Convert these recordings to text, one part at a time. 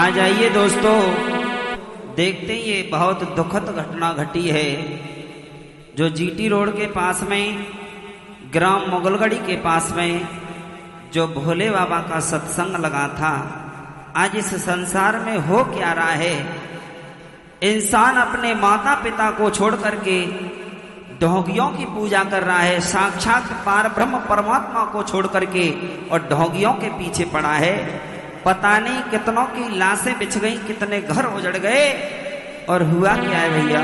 आ जाइए दोस्तों, देखते ही ये बहुत दुखद घटना घटी है जो जीटी रोड के पास में, ग्राम मुगलगढ़ी के पास में जो भोले बाबा का सत्संग लगा था। आज इस संसार में हो क्या रहा है, इंसान अपने माता पिता को छोड़ करके ढोंगियों की पूजा कर रहा है, साक्षात पार ब्रह्म परमात्मा को छोड़ करके और ढोंगियों के पीछे पड़ा है। पता नहीं कितनों की लाशें बिछ गई, कितने घर उजड़ गए। और हुआ क्या है भैया,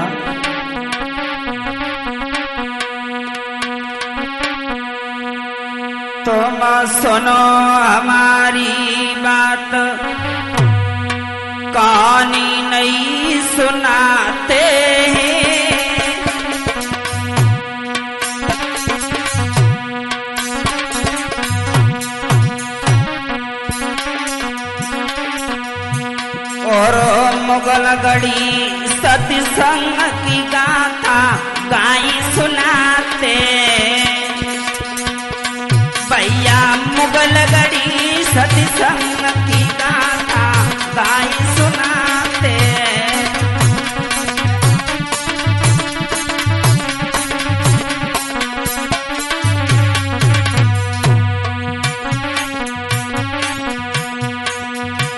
तुम सुनो हमारी बात, कहानी नहीं सुनाते हैं। और मुगलगढ़ी सत्संग की गाथा गाई सुनाते भैया, मुगलगढ़ी सत्संग की गाथा गाई सुनाते।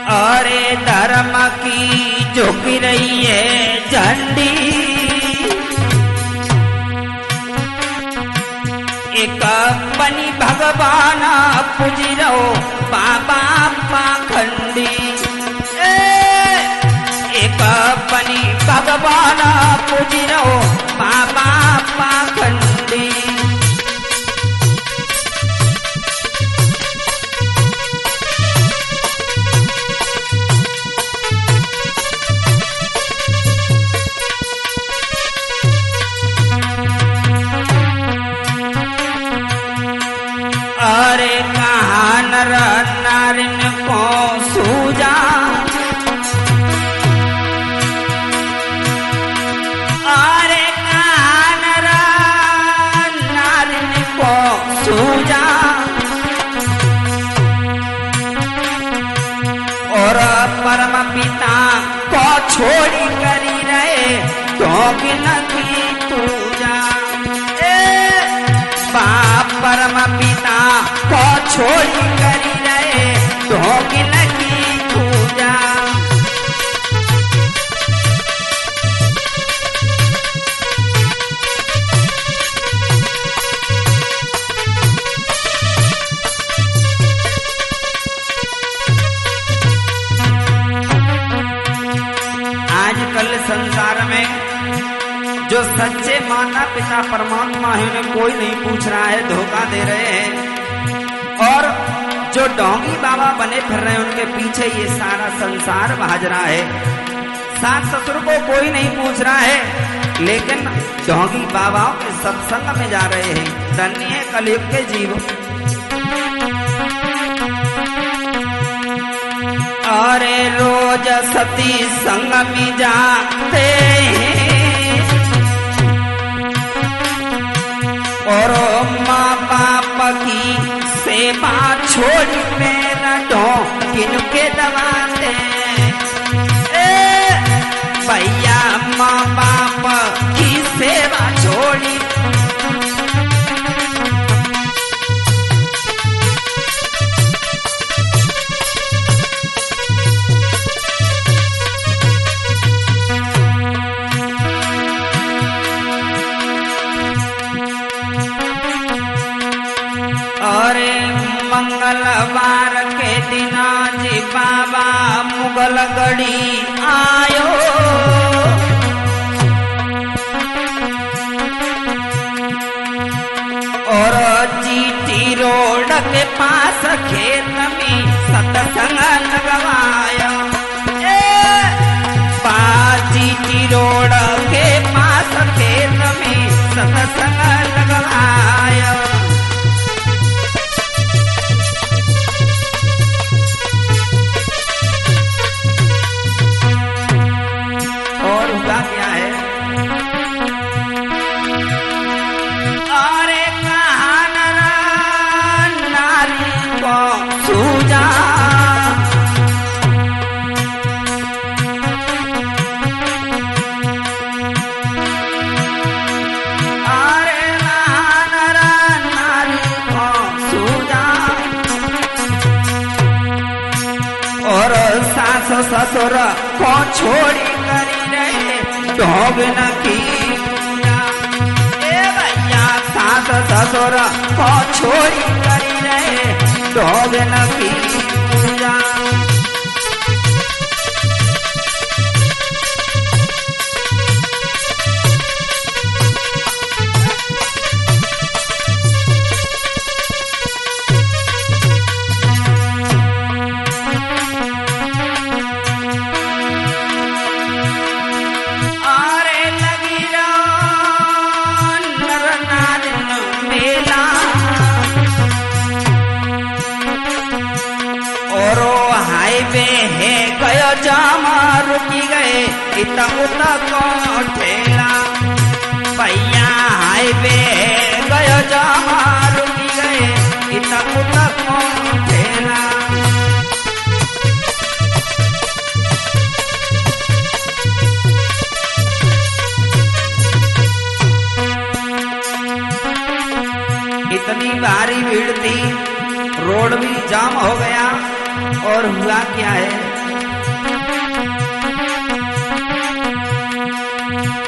अरे धर्म की झुक रही है झंडी, एक बनी भगवान पूज रहो बाबा पाखंडी। एक बनी भगवान पूज रहो बाबा पाखंडी। अरे कहाँ नर नारिन को सूजा, अरे कहाँ नर नारिन को सूजा। और परम पिता को छोड़ी करी रहे ढोंगी नदी पूजा। परम पिता को छोड़ी करी रहे ढोंगी लगी पूजा। आजकल संसार में जो सच्चे माता पिता परमात्मा है उन्हें कोई नहीं पूछ रहा है, धोखा दे रहे हैं। और जो ढोंगी बाबा बने फिर रहे हैं उनके पीछे ये सारा संसार भाज रहा है। सास ससुर को कोई नहीं पूछ रहा है, लेकिन ढोंगी बाबाओं के सत्संग में जा रहे हैं। धन्य है कलयुग के जीव। अरे रोज सती संग में जाते हैं और माँ बाप की सेवा छोड़ी मेरा ढोंगी के दबाते। भैया माँ बाप की सेवा छोड़ी, अरे मंगलवार के दिन जी बाबा मुगलगढ़ी आयो। और जीटी रोड के पास खेत में सत्संग लगवाया। जीटी रोड के पास खेत में सत्संग लगवाया। और हुआ क्या है, अरे कहाँ नारी को सूजा। ससुर को छोड़ी करी रहे ढोग न की पूजा। ए भैया सास ससुर को छोड़ी करी रहे ढोग न की पूजा। जामा रुकी गए इतना उतना को ठेला। भैया हाईवे गयो जामा रुकी गए इतना उतना को ठेला। इतनी भारी भीड़ थी, रोड भी जाम हो गया। और हुआ क्या है,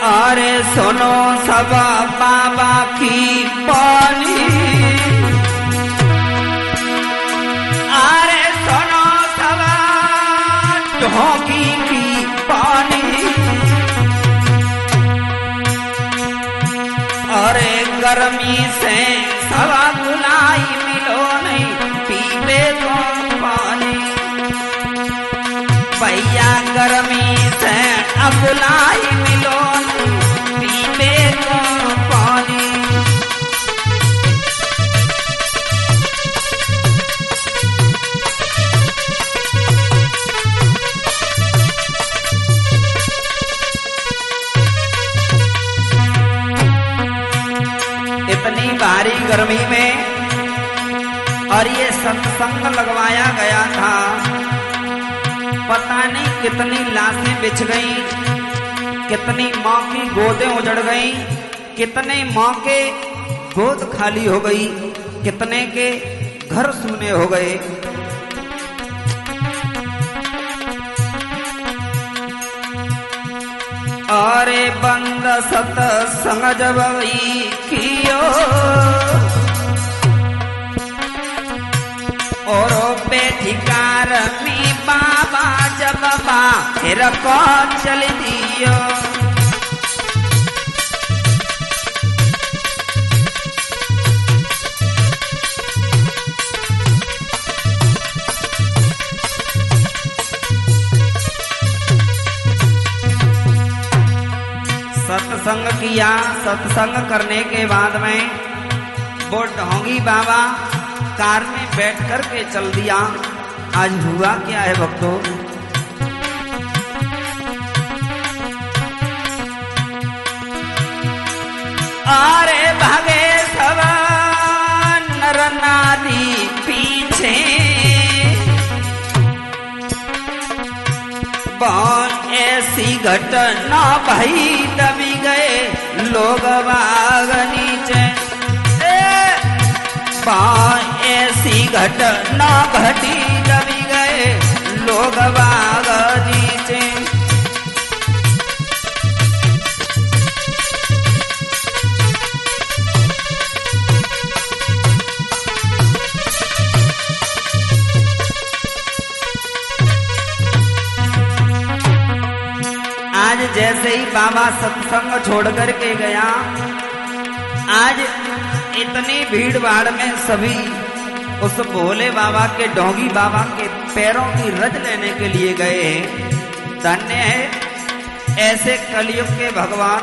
अरे सुनो सब बाबा की पानी, अरे सुनो सब ढोगी की पानी। अरे गर्मी से सवा गुलाई मिलो नहीं पीवे तो पानी। भैया गर्मी से अबुलाई मिलो पीवे को पानी। इतनी भारी गर्मी में और ये सत्संग लगवाया गया था, पता नहीं कितनी लाशें बिछ गई, कितनी माँ की गोदें उजड़ गई, कितने माँ के गोद खाली हो गई, कितने के घर सूने हो गए। अरे बंद सत्संग जब कियो और बेठिकार में बाबा जब फिर को चल दियो। सत्संग किया, सत्संग करने के बाद में वो ढोंगी बाबा कार में बैठ कर के चल दिया। आज हुआ क्या है भक्तों, अरे भागे सब नर नारी पीछे, बहुत ऐसी घटना भाई दबी गए लोग बाग नीचे। ऐसी घटना घटी दबी गए लोग बाग नीचे। आज जैसे ही बाबा सत्संग छोड़ कर के गया, आज इतनी भीड़ भाड़ में सभी उस भोले बाबा के ढोंगी बाबा के पैरों की रज लेने के लिए गए हैं। धन्य है ऐसे कलयुग के भगवान।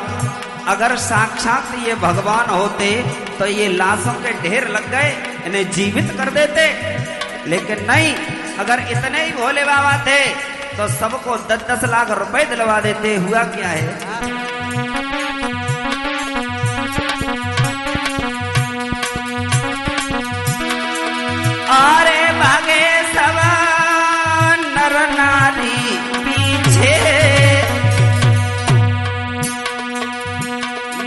अगर साक्षात ये भगवान होते तो ये लाशों के ढेर लग गए, इन्हें जीवित कर देते, लेकिन नहीं। अगर इतने ही भोले बाबा थे तो सबको 10-10 लाख रुपए दिलवा देते। हुआ क्या है, अरे भागे सब नर नारी पीछे,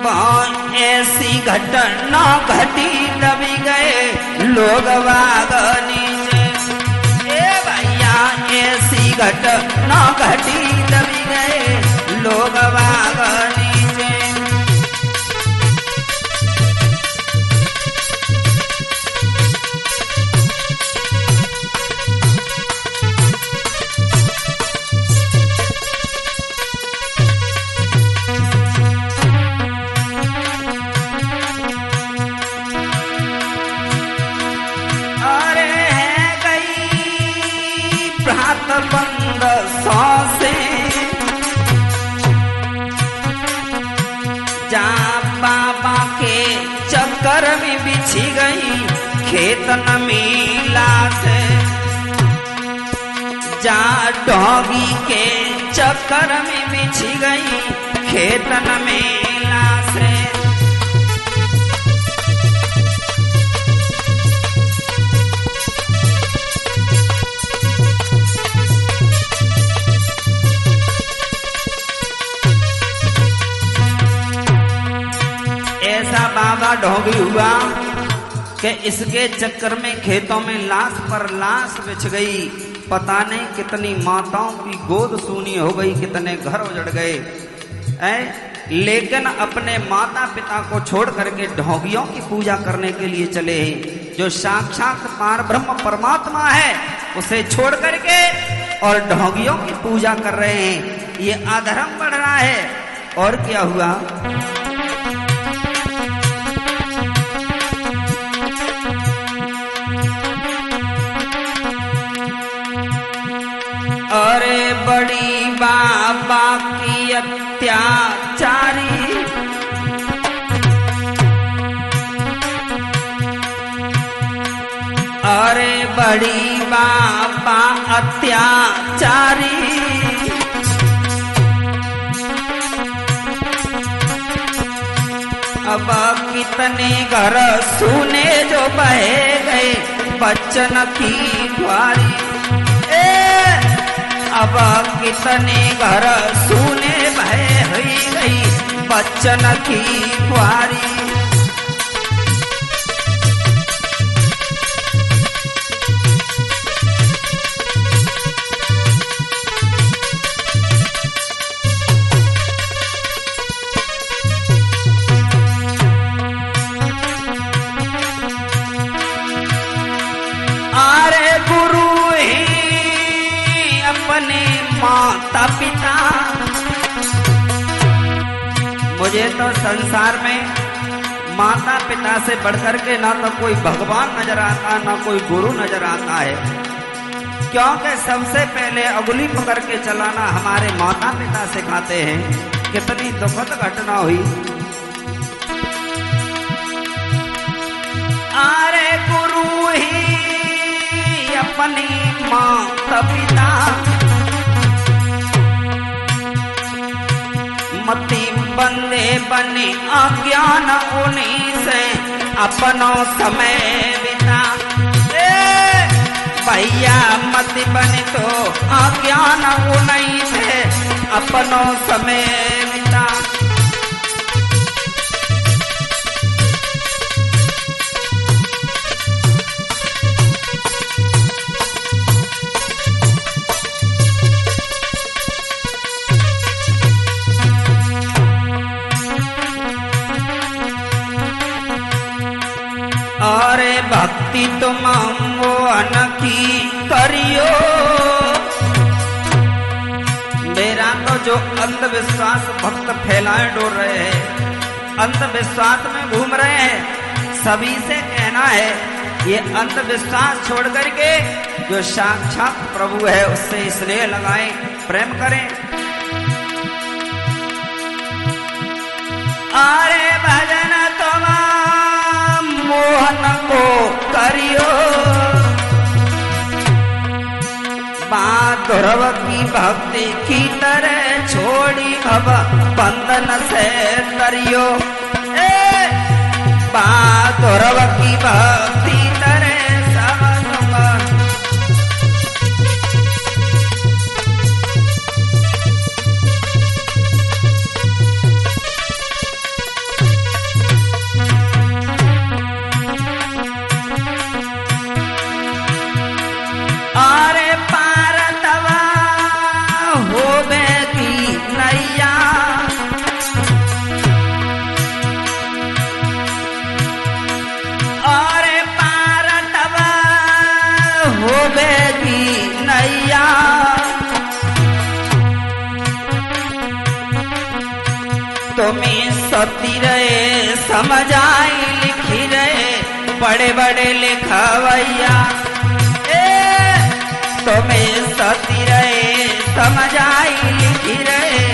बहुत ऐसी घटना घटी दबी गए लोग बाग नीचे। ए भैया ऐसी घटना घटी दबी गए लोग बाग नीचे। बंद सौसे जा बाबा के चक्कर में बिछी गई खेत न मिला से। जा डोगी के चक्कर में बिछी गई खेत न मिला से। ऐसा बाबा ढोंगी हुआ कि इसके चक्कर में खेतों में लाश पर लाश बिछ गई। पता नहीं कितनी माताओं की गोद सूनी हो गई, कितने घर उजड़ गए। लेकिन अपने माता पिता को छोड़ करके ढोंगियों की पूजा करने के लिए चले हैं। जो साक्षात पार ब्रह्म परमात्मा है उसे छोड़ करके और ढोंगियों की पूजा कर रहे हैं। ये अधर्म बढ़ रहा है। और क्या हुआ? अरे बड़ी बाबा की अत्याचारी अरे बड़ी बाबा अत्याचारी अब कितने घर सुने जो बहे गए बच्चन की द्वारी। अब कितने घर सुने बहे हुई गई बच्चन की द्वारी। अरे गुरु अपने माता पिता। मुझे तो संसार में माता पिता से बढ़कर के ना तो कोई भगवान नजर आता ना कोई गुरु नजर आता है। क्योंकि सबसे पहले अंगुली पकड़ के चलाना हमारे माता पिता सिखाते हैं। कितनी दुखद घटना हुई। अरे गुरु ही अपनी माता पिता मति बंदे बने अज्ञान उन्हीं से अपनो समय बिता। भैया मति बने तो अज्ञान उन्हीं से अपनो समय बिता। अरे भक्ति तुम मोहन की करियो। मेरा तो जो अंधविश्वास भक्त फैलाए डोर रहे हैं, अंधविश्वास में घूम रहे हैं, सभी से कहना है ये अंधविश्वास छोड़ करके जो साक्षात प्रभु है उससे स्नेह लगाएं, प्रेम करें। अरे भजन तुम मोहन को करियो। माधुरव की भक्ति की तरह छोड़ी भव बंधन से तरियो। माधुरव की भक्ति तरह सब अरे पार तवा डोबेगी नैया। तुम्हें सती रहे समझ आई लिखी रहे बड़े बड़े लिखवैया। तुम्हें सती रहे समझ आई लिखी रहे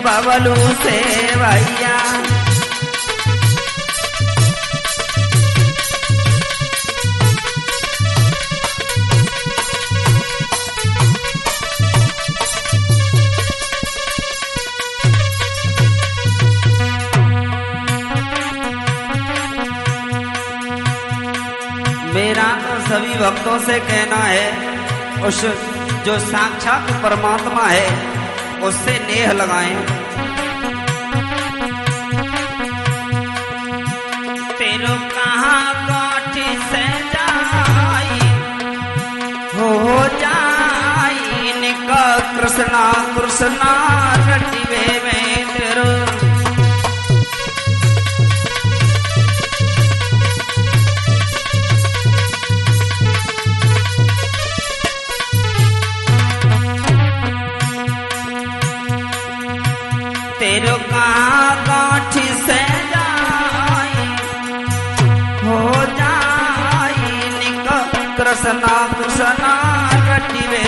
बबलू से भैया। मेरा तो सभी भक्तों से कहना है उस जो साक्षात परमात्मा है उससे नेह लगाएं। तेरो कहाँ कोठी से जाई हो जाई निका कृष्णा कृष्णा रटिवे में तेरो। तेरो कहाँ गांठी से जाई हो जाई निका कृष्णा कृष्णा रटिवे